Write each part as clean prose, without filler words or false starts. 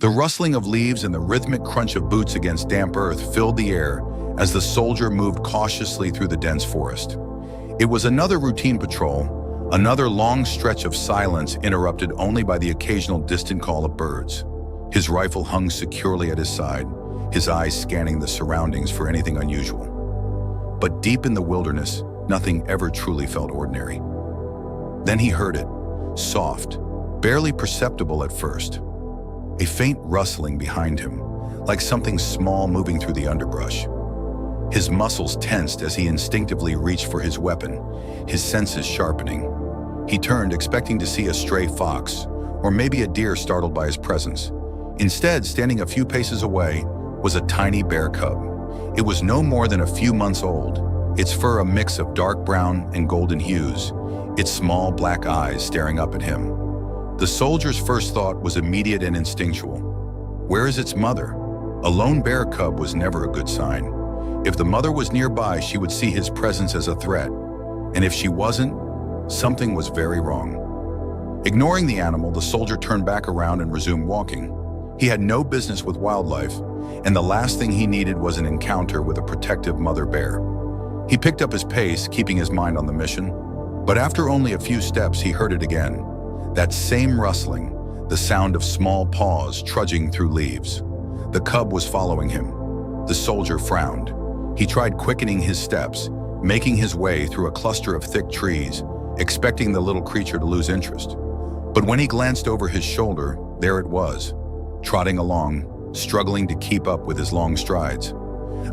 The rustling of leaves and the rhythmic crunch of boots against damp earth filled the air as the soldier moved cautiously through the dense forest. It was another routine patrol, another long stretch of silence interrupted only by the occasional distant call of birds. His rifle hung securely at his side, his eyes scanning the surroundings for anything unusual. But deep in the wilderness, nothing ever truly felt ordinary. Then he heard it, soft, barely perceptible at first. A faint rustling behind him, like something small moving through the underbrush. His muscles tensed as he instinctively reached for his weapon, his senses sharpening. He turned, expecting to see a stray fox, or maybe a deer startled by his presence. Instead, standing a few paces away, was a tiny bear cub. It was no more than a few months old, its fur a mix of dark brown and golden hues, its small black eyes staring up at him. The soldier's first thought was immediate and instinctual. Where is its mother? A lone bear cub was never a good sign. If the mother was nearby, she would see his presence as a threat. And if she wasn't, something was very wrong. Ignoring the animal, the soldier turned back around and resumed walking. He had no business with wildlife, and the last thing he needed was an encounter with a protective mother bear. He picked up his pace, keeping his mind on the mission. But after only a few steps, he heard it again. That same rustling, the sound of small paws trudging through leaves. The cub was following him. The soldier frowned. He tried quickening his steps, making his way through a cluster of thick trees, expecting the little creature to lose interest. But when he glanced over his shoulder, there it was, trotting along, struggling to keep up with his long strides.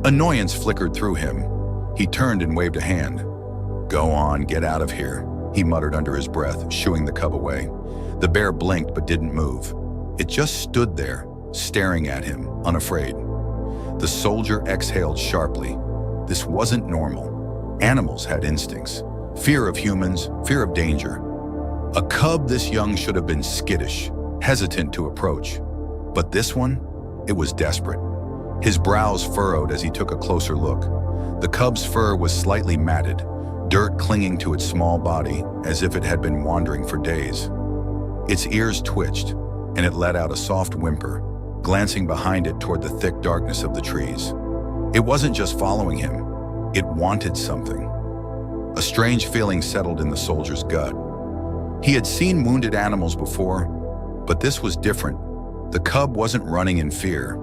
Annoyance flickered through him. He turned and waved a hand. "Go on, get out of here," he muttered under his breath, shooing the cub away. The bear blinked but didn't move. It just stood there, staring at him, unafraid. The soldier exhaled sharply. This wasn't normal. Animals had instincts. Fear of humans, fear of danger. A cub this young should have been skittish, hesitant to approach. But this one, it was desperate. His brows furrowed as he took a closer look. The cub's fur was slightly matted, dirt clinging to its small body as if it had been wandering for days. Its ears twitched, and it let out a soft whimper, glancing behind it toward the thick darkness of the trees. It wasn't just following him, it wanted something. A strange feeling settled in the soldier's gut. He had seen wounded animals before, but this was different. The cub wasn't running in fear,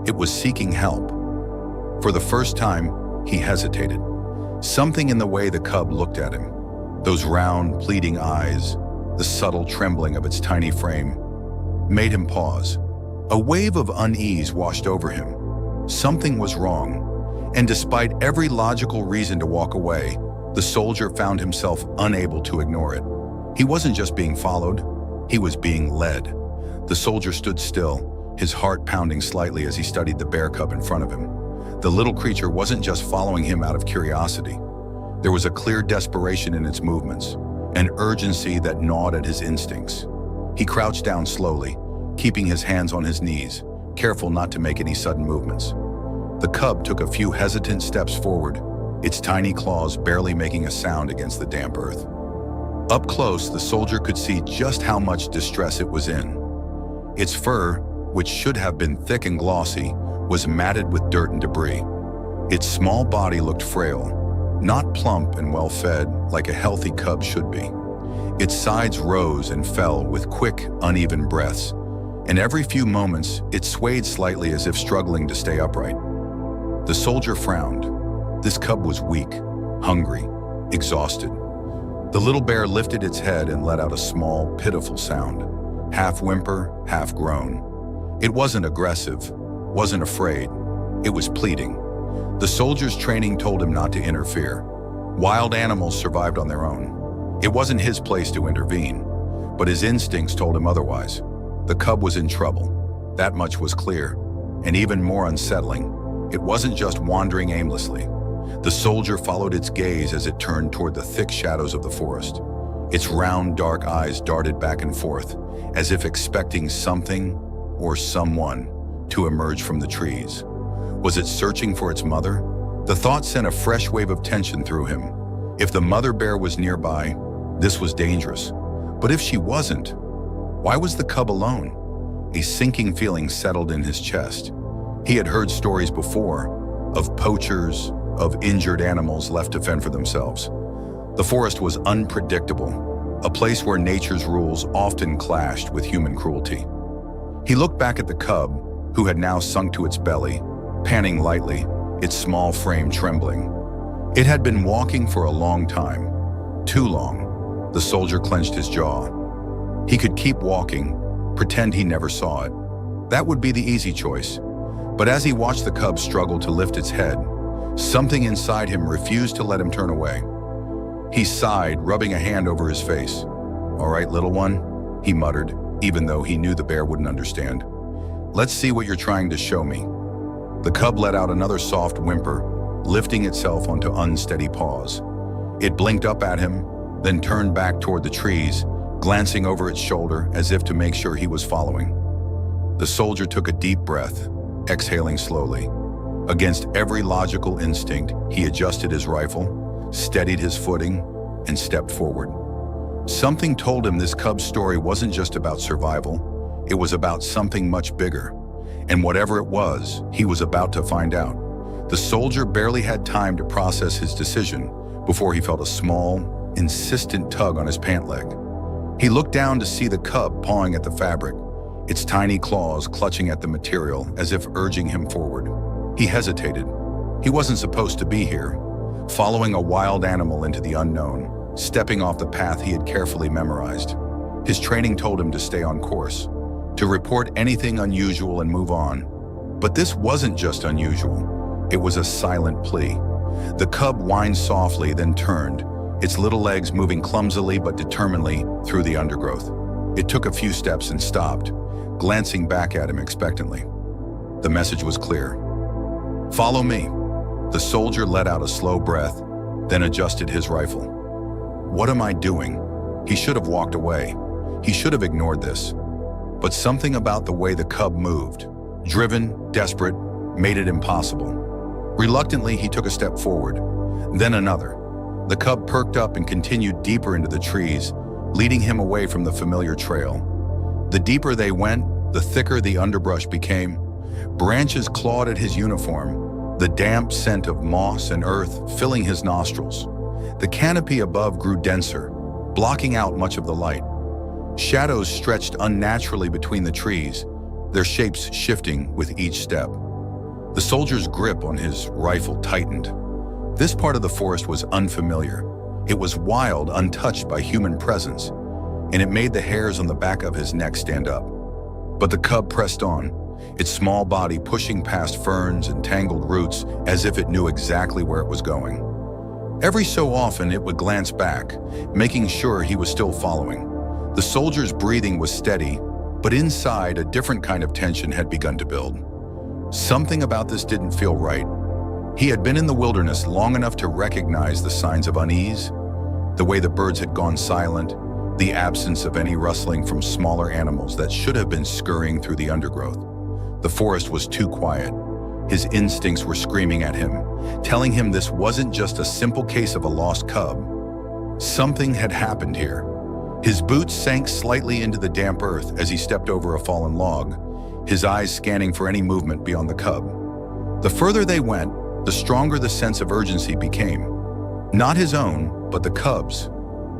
it was seeking help. For the first time, he hesitated. Something in the way the cub looked at him, those round, pleading eyes, the subtle trembling of its tiny frame, made him pause. A wave of unease washed over him. Something was wrong, and despite every logical reason to walk away, the soldier found himself unable to ignore it. He wasn't just being followed, he was being led. The soldier stood still, his heart pounding slightly as he studied the bear cub in front of him. The little creature wasn't just following him out of curiosity. There was a clear desperation in its movements, an urgency that gnawed at his instincts. He crouched down slowly, keeping his hands on his knees, careful not to make any sudden movements. The cub took a few hesitant steps forward, its tiny claws barely making a sound against the damp earth. Up close, the soldier could see just how much distress it was in. Its fur, which should have been thick and glossy, was matted with dirt and debris. Its small body looked frail, not plump and well-fed like a healthy cub should be. Its sides rose and fell with quick, uneven breaths, and every few moments it swayed slightly as if struggling to stay upright. The soldier frowned. This cub was weak, hungry, exhausted. The little bear lifted its head and let out a small, pitiful sound, half whimper, half groan. It wasn't aggressive, wasn't afraid, it was pleading. The soldier's training told him not to interfere. Wild animals survived on their own. It wasn't his place to intervene, but his instincts told him otherwise. The cub was in trouble, that much was clear, and even more unsettling, it wasn't just wandering aimlessly. The soldier followed its gaze as it turned toward the thick shadows of the forest. Its round, dark eyes darted back and forth, as if expecting something or someone to emerge from the trees. Was it searching for its mother? The thought sent a fresh wave of tension through him. If the mother bear was nearby, this was dangerous. But if she wasn't, why was the cub alone? a sinking feeling settled in his chest. He had heard stories before of poachers, of injured animals left to fend for themselves. The forest was unpredictable, a place where nature's rules often clashed with human cruelty. He looked back at the cub, who had now sunk to its belly, panting lightly, its small frame trembling. It had been walking for a long time, too long. The soldier clenched his jaw. He could keep walking, pretend he never saw it. That would be the easy choice. But as he watched the cub struggle to lift its head, something inside him refused to let him turn away. He sighed, rubbing a hand over his face. "All right, little one," he muttered, even though he knew the bear wouldn't understand. "Let's see what you're trying to show me." The cub let out another soft whimper, lifting itself onto unsteady paws. It blinked up at him, then turned back toward the trees, glancing over its shoulder as if to make sure he was following. The soldier took a deep breath, exhaling slowly. Against every logical instinct, he adjusted his rifle, steadied his footing, and stepped forward. Something told him this cub's story wasn't just about survival, it was about something much bigger. And whatever it was, he was about to find out. The soldier barely had time to process his decision before he felt a small, insistent tug on his pant leg. He looked down to see the cub pawing at the fabric, its tiny claws clutching at the material as if urging him forward. He hesitated. He wasn't supposed to be here, following a wild animal into the unknown, stepping off the path he had carefully memorized. His training told him to stay on course, to report anything unusual and move on. But this wasn't just unusual. It was a silent plea. The cub whined softly, then turned, its little legs moving clumsily but determinedly through the undergrowth. It took a few steps and stopped, glancing back at him expectantly. The message was clear. "Follow me." The soldier let out a slow breath, then adjusted his rifle. "What am I doing?" He should have walked away. He should have ignored this. But something about the way the cub moved, driven, desperate, made it impossible. Reluctantly, he took a step forward, then another. The cub perked up and continued deeper into the trees, leading him away from the familiar trail. The deeper they went, the thicker the underbrush became. Branches clawed at his uniform, the damp scent of moss and earth filling his nostrils. The canopy above grew denser, blocking out much of the light. Shadows stretched unnaturally between the trees, their shapes shifting with each step. The soldier's grip on his rifle tightened. This part of the forest was unfamiliar. It was wild, untouched by human presence, and it made the hairs on the back of his neck stand up. But the cub pressed on, its small body pushing past ferns and tangled roots as if it knew exactly where it was going. Every so often, it would glance back, making sure he was still following. The soldier's breathing was steady, but inside, a different kind of tension had begun to build. Something about this didn't feel right. He had been in the wilderness long enough to recognize the signs of unease, the way the birds had gone silent, the absence of any rustling from smaller animals that should have been scurrying through the undergrowth. The forest was too quiet. His instincts were screaming at him, telling him this wasn't just a simple case of a lost cub. Something had happened here. His boots sank slightly into the damp earth as he stepped over a fallen log, his eyes scanning for any movement beyond the cub. The further they went, the stronger the sense of urgency became. Not his own, but the cub's.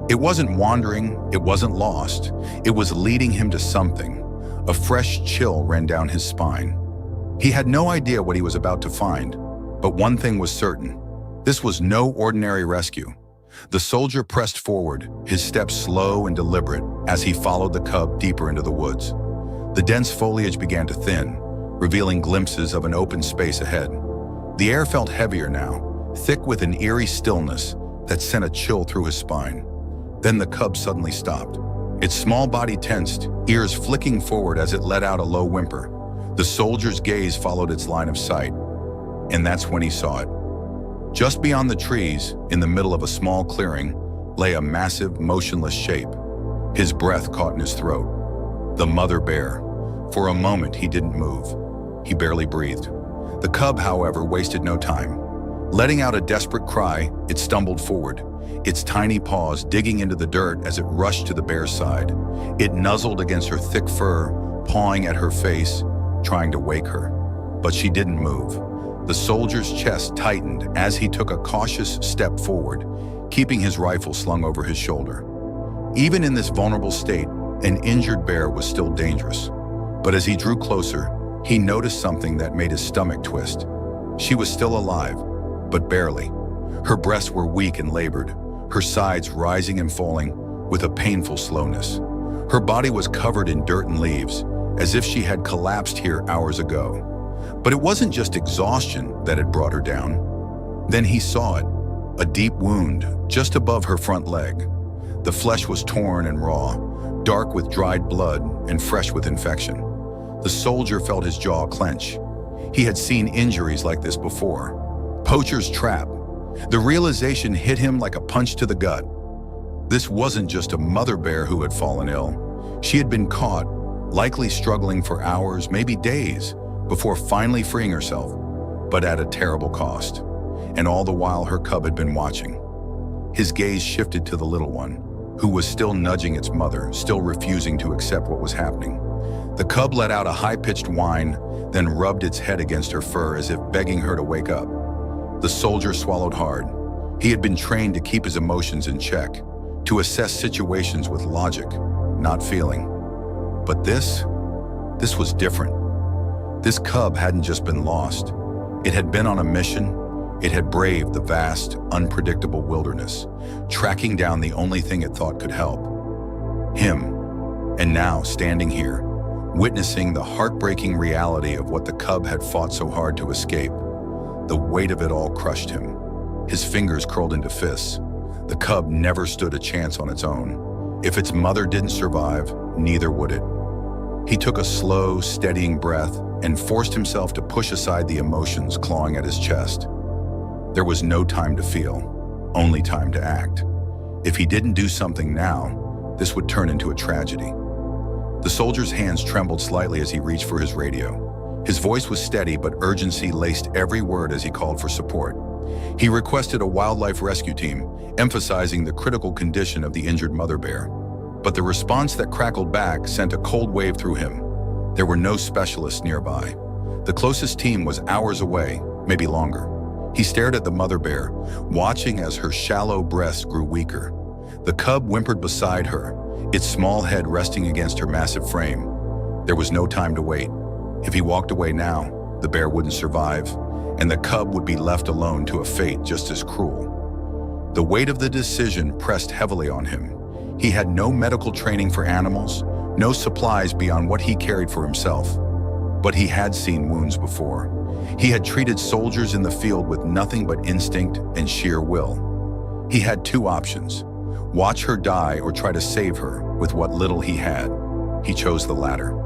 It wasn't wandering, it wasn't lost. It was leading him to something. A fresh chill ran down his spine. He had no idea what he was about to find, but one thing was certain. This was no ordinary rescue. The soldier pressed forward, his steps slow and deliberate as he followed the cub deeper into the woods. The dense foliage began to thin, revealing glimpses of an open space ahead. The air felt heavier now, thick with an eerie stillness that sent a chill through his spine. Then the cub suddenly stopped. Its small body tensed, ears flicking forward as it let out a low whimper. The soldier's gaze followed its line of sight, and that's when he saw it. Just beyond the trees, in the middle of a small clearing, lay a massive, motionless shape. His breath caught in his throat. The mother bear. For a moment, he didn't move. He barely breathed. The cub, however, wasted no time. Letting out a desperate cry, it stumbled forward, its tiny paws digging into the dirt as it rushed to the bear's side. It nuzzled against her thick fur, pawing at her face, trying to wake her. But she didn't move. The soldier's chest tightened as he took a cautious step forward, keeping his rifle slung over his shoulder. Even in this vulnerable state, an injured bear was still dangerous. But as he drew closer, he noticed something that made his stomach twist. She was still alive, but barely. Her breasts were weak and labored, her sides rising and falling with a painful slowness. Her body was covered in dirt and leaves, as if she had collapsed here hours ago. But it wasn't just exhaustion that had brought her down. Then he saw it, a deep wound just above her front leg. The flesh was torn and raw, dark with dried blood and fresh with infection. The soldier felt his jaw clench. He had seen injuries like this before. Poacher's trap. The realization hit him like a punch to the gut. This wasn't just a mother bear who had fallen ill. She had been caught, likely struggling for hours, maybe days, before finally freeing herself, but at a terrible cost. And all the while her cub had been watching. His gaze shifted to the little one, who was still nudging its mother, still refusing to accept what was happening. The cub let out a high-pitched whine, then rubbed its head against her fur as if begging her to wake up. The soldier swallowed hard. He had been trained to keep his emotions in check, to assess situations with logic, not feeling. But this was different. This cub hadn't just been lost. It had been on a mission. It had braved the vast, unpredictable wilderness, tracking down the only thing it thought could help. Him. And now, standing here, witnessing the heartbreaking reality of what the cub had fought so hard to escape. The weight of it all crushed him. His fingers curled into fists. The cub never stood a chance on its own. If its mother didn't survive, neither would it. He took a slow, steadying breath and forced himself to push aside the emotions clawing at his chest. There was no time to feel, only time to act. If he didn't do something now, this would turn into a tragedy. The soldier's hands trembled slightly as he reached for his radio. His voice was steady, but urgency laced every word as he called for support. He requested a wildlife rescue team, emphasizing the critical condition of the injured mother bear. But the response that crackled back sent a cold wave through him. There were no specialists nearby. The closest team was hours away, maybe longer. He stared at the mother bear, watching as her shallow breasts grew weaker. The cub whimpered beside her, its small head resting against her massive frame. There was no time to wait. If he walked away now, the bear wouldn't survive, and the cub would be left alone to a fate just as cruel. The weight of the decision pressed heavily on him. He had no medical training for animals, no supplies beyond what he carried for himself. But he had seen wounds before. He had treated soldiers in the field with nothing but instinct and sheer will. He had two options: watch her die or try to save her with what little he had. He chose the latter.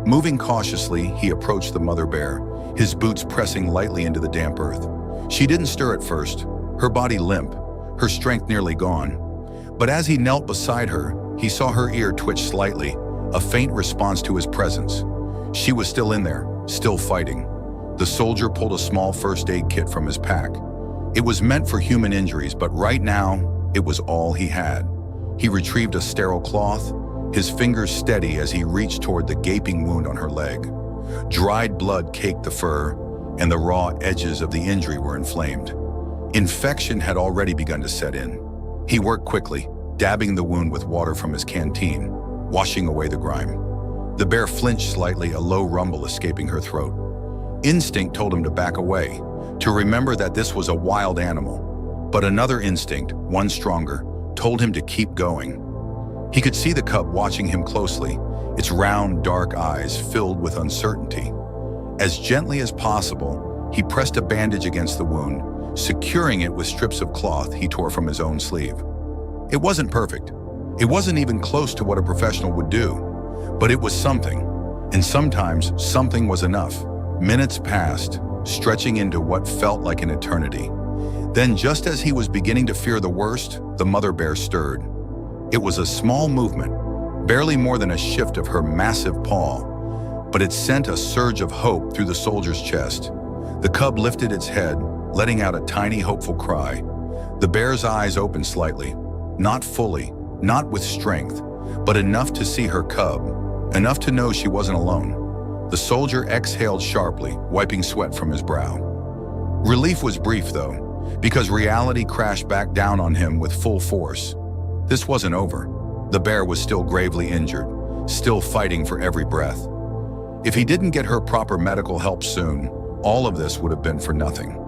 Moving cautiously, he approached the mother bear, his boots pressing lightly into the damp earth. She didn't stir at first, her body limp, her strength nearly gone. But as he knelt beside her, he saw her ear twitch slightly, a faint response to his presence. She was still in there, still fighting. The soldier pulled a small first aid kit from his pack. It was meant for human injuries, but right now, it was all he had. He retrieved a sterile cloth, his fingers steady as he reached toward the gaping wound on her leg. Dried blood caked the fur, and the raw edges of the injury were inflamed. Infection had already begun to set in. He worked quickly, dabbing the wound with water from his canteen, washing away the grime. The bear flinched slightly, a low rumble escaping her throat. Instinct told him to back away, to remember that this was a wild animal. But another instinct, one stronger, told him to keep going. He could see the cub watching him closely, its round, dark eyes filled with uncertainty. As gently as possible, he pressed a bandage against the wound, securing it with strips of cloth he tore from his own sleeve. It wasn't perfect. It wasn't even close to what a professional would do, but it was something, and sometimes something was enough. Minutes passed, stretching into what felt like an eternity. Then, just as he was beginning to fear the worst, the mother bear stirred. It was a small movement, barely more than a shift of her massive paw, but it sent a surge of hope through the soldier's chest. The cub lifted its head, letting out a tiny, hopeful cry. The bear's eyes opened slightly, not fully, not with strength, but enough to see her cub, enough to know she wasn't alone. The soldier exhaled sharply, wiping sweat from his brow. Relief was brief, though, because reality crashed back down on him with full force. This wasn't over. The bear was still gravely injured, still fighting for every breath. If he didn't get her proper medical help soon, all of this would have been for nothing.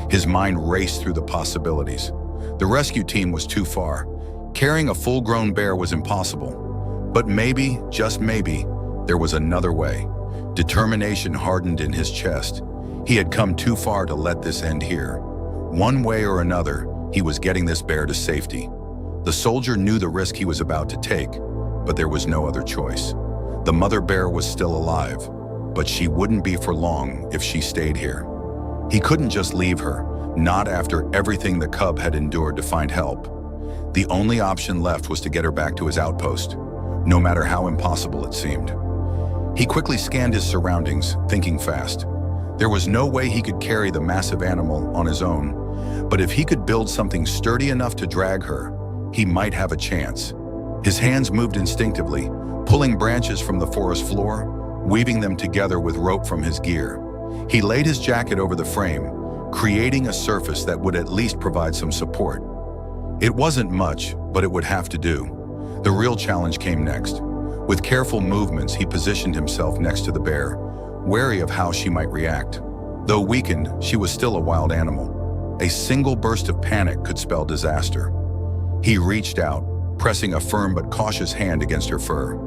His mind raced through the possibilities. The rescue team was too far. Carrying a full-grown bear was impossible. But maybe, just maybe, there was another way. Determination hardened in his chest. He had come too far to let this end here. One way or another, he was getting this bear to safety. The soldier knew the risk he was about to take, but there was no other choice. The mother bear was still alive, but she wouldn't be for long if she stayed here. He couldn't just leave her, not after everything the cub had endured to find help. The only option left was to get her back to his outpost, no matter how impossible it seemed. He quickly scanned his surroundings, thinking fast. There was no way he could carry the massive animal on his own, but if he could build something sturdy enough to drag her, he might have a chance. His hands moved instinctively, pulling branches from the forest floor, weaving them together with rope from his gear. He laid his jacket over the frame, creating a surface that would at least provide some support. It wasn't much, but it would have to do. The real challenge came next. With careful movements, he positioned himself next to the bear, wary of how she might react. Though weakened, she was still a wild animal. A single burst of panic could spell disaster. He reached out, pressing a firm but cautious hand against her fur.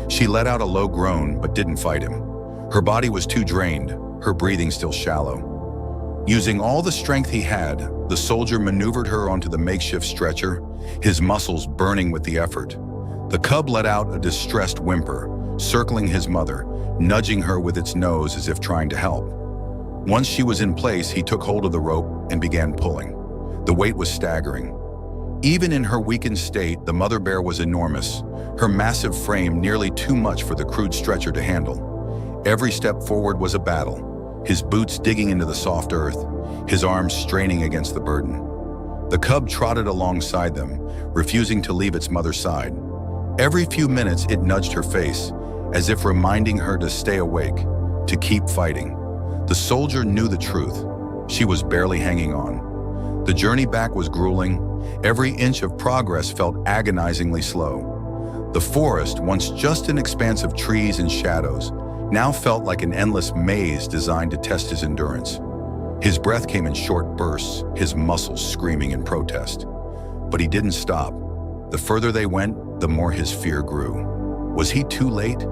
She let out a low groan but didn't fight him. Her body was too drained, her breathing still shallow. Using all the strength he had, the soldier maneuvered her onto the makeshift stretcher, his muscles burning with the effort. The cub let out a distressed whimper, circling his mother, nudging her with its nose as if trying to help. Once she was in place, he took hold of the rope and began pulling. The weight was staggering. Even in her weakened state, the mother bear was enormous, her massive frame nearly too much for the crude stretcher to handle. Every step forward was a battle, his boots digging into the soft earth, his arms straining against the burden. The cub trotted alongside them, refusing to leave its mother's side. Every few minutes, it nudged her face, as if reminding her to stay awake, to keep fighting. The soldier knew the truth. She was barely hanging on. The journey back was grueling. Every inch of progress felt agonizingly slow. The forest, once just an expanse of trees and shadows, now felt like an endless maze designed to test his endurance. His breath came in short bursts, his muscles screaming in protest. But he didn't stop. The further they went, the more his fear grew. Was he too late?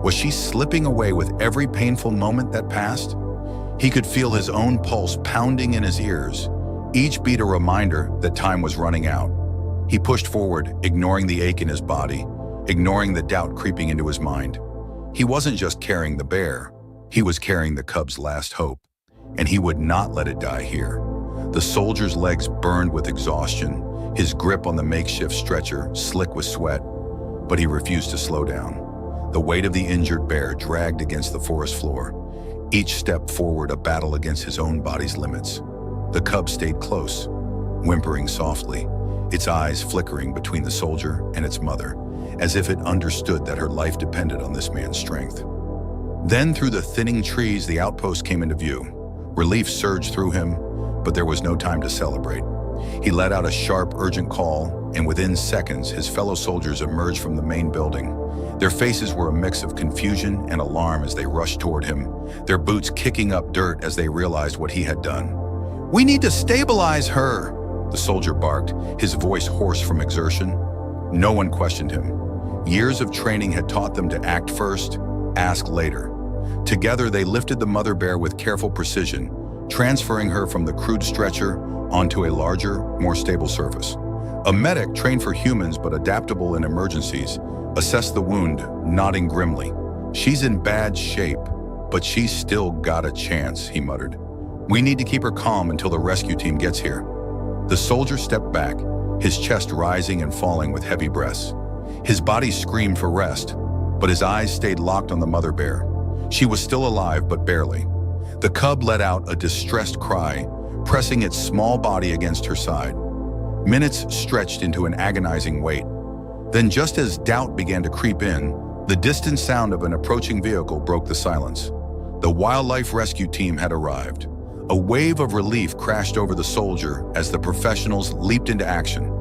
Was she slipping away with every painful moment that passed? He could feel his own pulse pounding in his ears, each beat a reminder that time was running out. He pushed forward, ignoring the ache in his body, ignoring the doubt creeping into his mind. He wasn't just carrying the bear, he was carrying the cub's last hope, and he would not let it die here. The soldier's legs burned with exhaustion, his grip on the makeshift stretcher slick with sweat, but he refused to slow down. The weight of the injured bear dragged against the forest floor, each step forward a battle against his own body's limits. The cub stayed close, whimpering softly, its eyes flickering between the soldier and its mother, as if it understood that her life depended on this man's strength. Then through the thinning trees, the outpost came into view. Relief surged through him, but there was no time to celebrate. He let out a sharp, urgent call, and within seconds, his fellow soldiers emerged from the main building. Their faces were a mix of confusion and alarm as they rushed toward him, their boots kicking up dirt as they realized what he had done. "We need to stabilize her," the soldier barked, his voice hoarse from exertion. No one questioned him. Years of training had taught them to act first, ask later. Together, they lifted the mother bear with careful precision, transferring her from the crude stretcher onto a larger, more stable surface. A medic trained for humans but adaptable in emergencies assessed the wound, nodding grimly. "She's in bad shape, but she's still got a chance," he muttered. "We need to keep her calm until the rescue team gets here." The soldier stepped back, his chest rising and falling with heavy breaths. His body screamed for rest, but his eyes stayed locked on the mother bear. She was still alive, but barely. The cub let out a distressed cry, pressing its small body against her side. Minutes stretched into an agonizing wait. Then, just as doubt began to creep in, The distant sound of an approaching vehicle broke the silence. The wildlife rescue team had arrived. A wave of relief crashed over the soldier as the professionals leaped into action.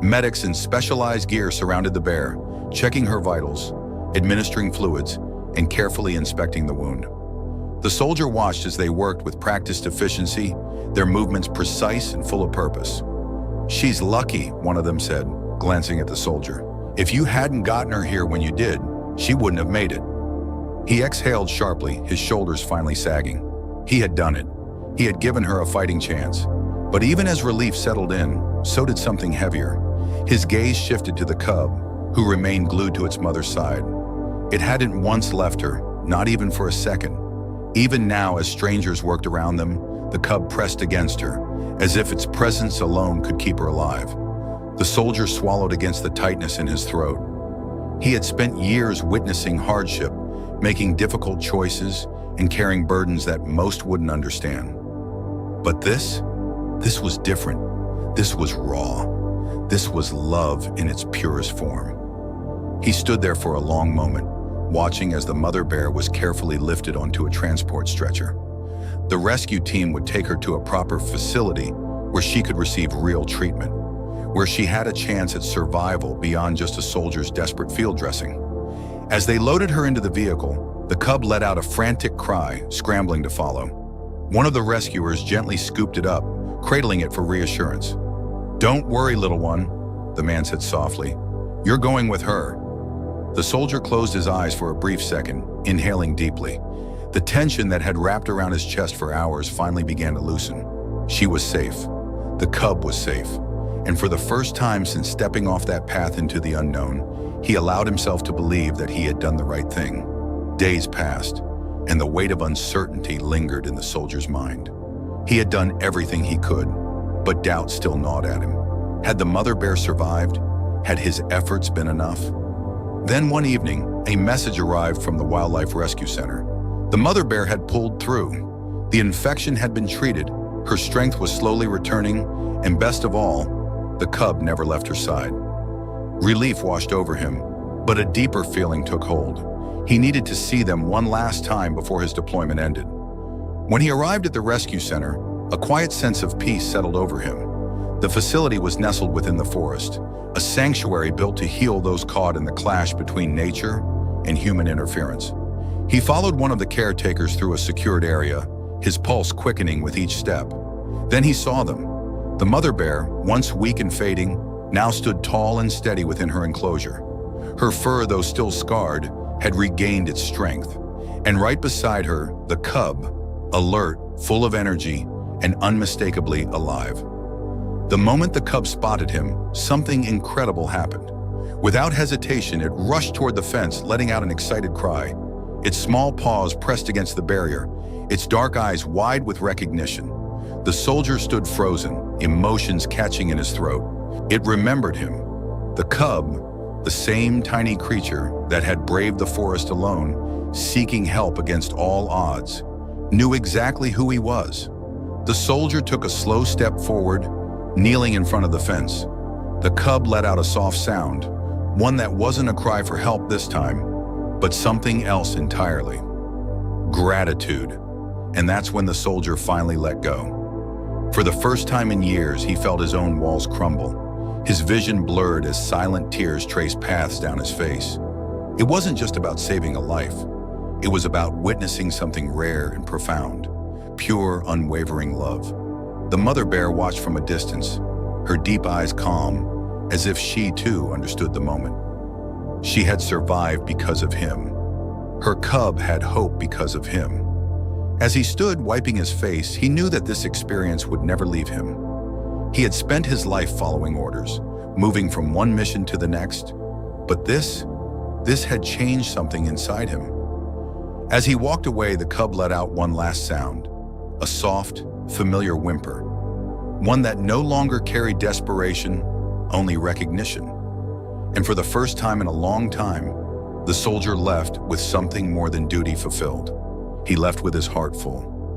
Medics in specialized gear surrounded the bear, checking her vitals, administering fluids, and carefully inspecting the wound. The soldier watched as they worked with practiced efficiency, their movements precise and full of purpose. "She's lucky," one of them said, glancing at the soldier. "If you hadn't gotten her here when you did, she wouldn't have made it." He exhaled sharply, his shoulders finally sagging. He had done it. He had given her a fighting chance. But even as relief settled in, so did something heavier. His gaze shifted to the cub, who remained glued to its mother's side. It hadn't once left her, not even for a second. Even now, as strangers worked around them, the cub pressed against her, as if its presence alone could keep her alive. The soldier swallowed against the tightness in his throat. He had spent years witnessing hardship, making difficult choices, and carrying burdens that most wouldn't understand. But this was different. This was raw. This was love in its purest form. He stood there for a long moment, watching as the mother bear was carefully lifted onto a transport stretcher. The rescue team would take her to a proper facility where she could receive real treatment, where she had a chance at survival beyond just a soldier's desperate field dressing. As they loaded her into the vehicle, the cub let out a frantic cry, scrambling to follow. One of the rescuers gently scooped it up, cradling it for reassurance. "Don't worry, little one," the man said softly. "You're going with her." The soldier closed his eyes for a brief second, inhaling deeply. The tension that had wrapped around his chest for hours finally began to loosen. She was safe. The cub was safe. And for the first time since stepping off that path into the unknown, he allowed himself to believe that he had done the right thing. Days passed, and the weight of uncertainty lingered in the soldier's mind. He had done everything he could, but doubt still gnawed at him. Had the mother bear survived? Had his efforts been enough? Then one evening, a message arrived from the Wildlife Rescue Center. The mother bear had pulled through. The infection had been treated, her strength was slowly returning, and best of all, the cub never left her side. Relief washed over him, but a deeper feeling took hold. He needed to see them one last time before his deployment ended. When he arrived at the rescue center, a quiet sense of peace settled over him. The facility was nestled within the forest, a sanctuary built to heal those caught in the clash between nature and human interference. He followed one of the caretakers through a secured area, his pulse quickening with each step. Then he saw them. The mother bear, once weak and fading, now stood tall and steady within her enclosure. Her fur, though still scarred, had regained its strength. And right beside her, the cub, alert, full of energy, and unmistakably alive. The moment the cub spotted him, something incredible happened. Without hesitation, it rushed toward the fence, letting out an excited cry. Its small paws pressed against the barrier, its dark eyes wide with recognition. The soldier stood frozen, emotions catching in his throat. It remembered him. The cub, the same tiny creature that had braved the forest alone, seeking help against all odds, knew exactly who he was. The soldier took a slow step forward, kneeling in front of the fence. The cub let out a soft sound, one that wasn't a cry for help this time, but something else entirely. Gratitude. And that's when the soldier finally let go. For the first time in years, he felt his own walls crumble. His vision blurred as silent tears traced paths down his face. It wasn't just about saving a life. It was about witnessing something rare and profound, pure, unwavering love. The mother bear watched from a distance, her deep eyes calm, as if she too understood the moment. She had survived because of him. Her cub had hope because of him. As he stood wiping his face, he knew that this experience would never leave him. He had spent his life following orders, moving from one mission to the next, but this had changed something inside him. As he walked away, the cub let out one last sound, a soft, familiar whimper, one that no longer carried desperation, only recognition. And for the first time in a long time, the soldier left with something more than duty fulfilled. He left with his heart full.